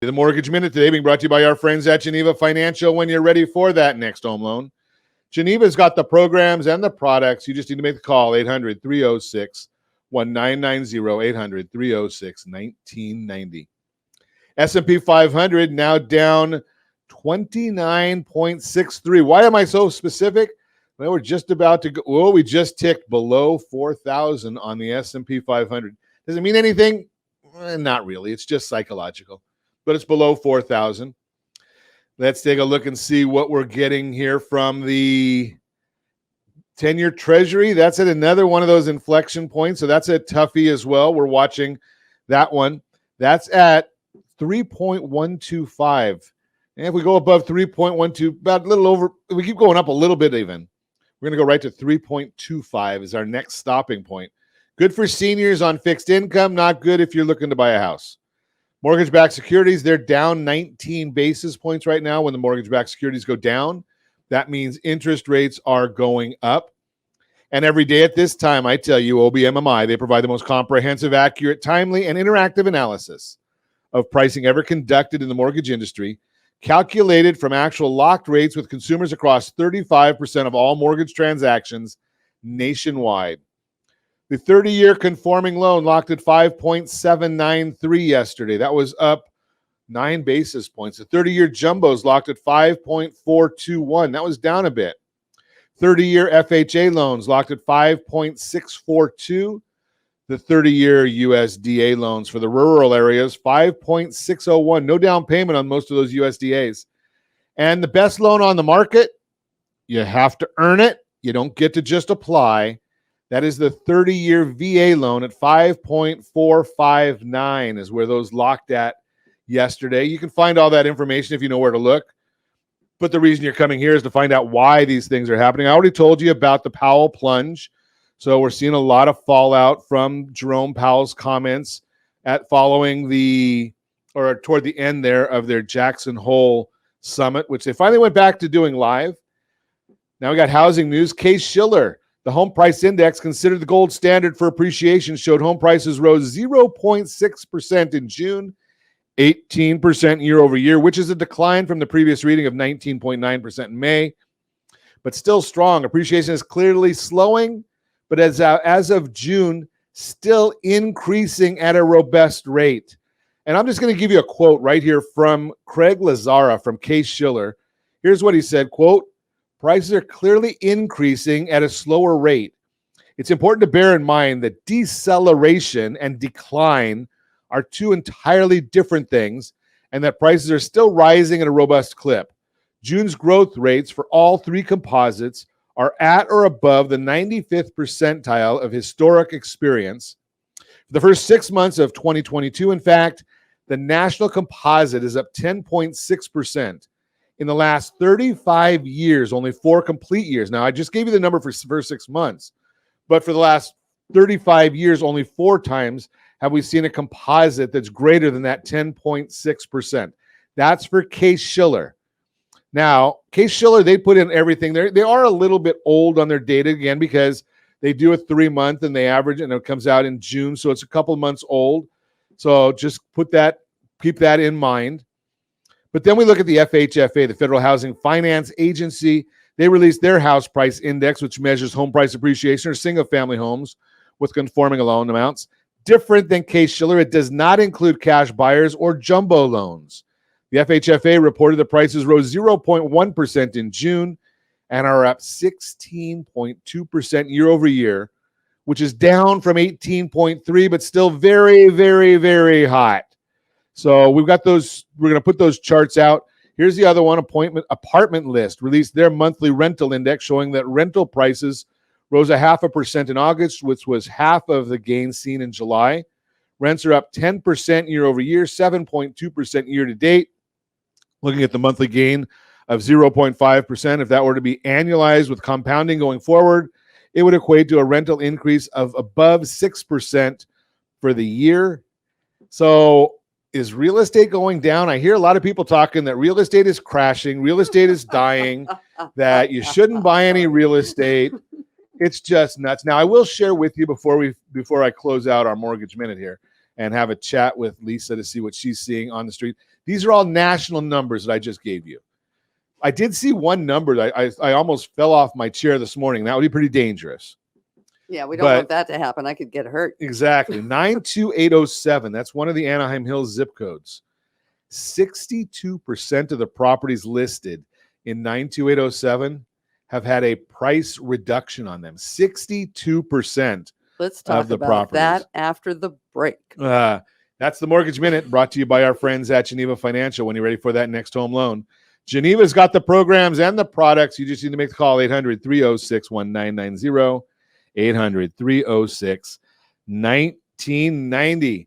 The Mortgage Minute today being brought to you by our friends at Geneva Financial. When you're ready for that next home loan, Geneva's got the programs and the products. You just need to make the call, 800-306-1990, 800-306-1990. S&P 500 now down 29.63. Why am I so specific? Well, we're just about to go. Well, we just ticked below 4,000 on the S&P 500. Does it mean anything? Not really. It's just psychological. But it's below 4,000. Let's take a look and see what we're getting here from the 10-year Treasury. That's at another one of those inflection points. So that's a toughie as well. We're watching that one. That's at 3.125. And if we go above 3.12, about a little over, we keep going up a little bit even. We're going to go right to 3.25 is our next stopping point. Good for seniors on fixed income, not good if you're looking to buy a house. Mortgage-backed securities, they're down 19 basis points right now. When the mortgage-backed securities go down, that means interest rates are going up. And every day at this time, I tell you, OBMMI, they provide the most comprehensive, accurate, timely, and interactive analysis of pricing ever conducted in the mortgage industry, calculated from actual locked rates with consumers across 35% of all mortgage transactions nationwide. The 30-year conforming loan locked at 5.793 yesterday. That was up 9 basis points. The 30-year jumbos locked at 5.421. That was down a bit. 30-year FHA loans locked at 5.642. The 30-year USDA loans for the rural areas, 5.601. No down payment on most of those USDAs. And the best loan on the market, you have to earn it. You don't get to just apply. That is the 30-year VA loan at 5.459 is where those locked at yesterday. You can find all that information if you know where to look. But the reason you're coming here is to find out why these things are happening. I already told you about the Powell plunge. So we're seeing a lot of fallout from Jerome Powell's comments toward the end there of their Jackson Hole summit, which they finally went back to doing live. Now we got housing news. Case-Shiller, the home price index, considered the gold standard for appreciation, showed home prices rose 0.6% in June, 18% year over year, which is a decline from the previous reading of 19.9% in May, but still strong. Appreciation is clearly slowing, but as of June, still increasing at a robust rate. And I'm just going to give you a quote right here from Craig Lazara from Case-Shiller. Here's what he said, quote, "Prices are clearly increasing at a slower rate. It's important to bear in mind that deceleration and decline are two entirely different things, and that prices are still rising at a robust clip. June's growth rates for all three composites are at or above the 95th percentile of historic experience. For the first 6 months of 2022, in fact, the national composite is up 10.6%. In the last 35 years, only 4 complete years. Now, I just gave you the number for the first 6 months, but for the last 35 years, only 4 times have we seen a composite that's greater than that 10.6%. That's for Case-Shiller. Now, Case-Shiller, they put in everything. They are a little bit old on their data, again, because they do a 3-month and they average, and it comes out in June, so it's a couple months old. So just keep that in mind. But then we look at the FHFA, the Federal Housing Finance Agency. They released their house price index, which measures home price appreciation or single-family homes with conforming loan amounts. Different than Case-Shiller, it does not include cash buyers or jumbo loans. The FHFA reported that prices rose 0.1% in June and are up 16.2% year over year, which is down from 18.3, but still very, very, very hot. So we've got those. We're going to put those charts out. Here's the other one. Apartment List released their monthly rental index, showing that rental prices rose 0.5% in August, which was half of the gain seen in July. Rents are up 10% year over year, 7.2% year to date. Looking at the monthly gain of 0.5%, if that were to be annualized with compounding going forward, it would equate to a rental increase of above 6% for the year. So is real estate going down? I hear a lot of people talking that real estate is crashing, real estate is dying, that you shouldn't buy any real estate. It's just nuts. Now, I will share with you before I close out our mortgage minute here, and have a chat with Lisa to see what she's seeing on the street. These are all national numbers that I just gave you. I did see one number that I almost fell off my chair this morning. That would be pretty dangerous. Yeah, we don't want that to happen. I could get hurt. Exactly. 92807. That's one of the Anaheim Hills zip codes. 62% of the properties listed in 92807 have had a price reduction on them. 62%. Let's talk about that after the break. That's the Mortgage Minute, brought to you by our friends at Geneva Financial. When you're ready for that next home loan, Geneva's got the programs and the products. You just need to make the call, 800-306-1990, 800-306-1990.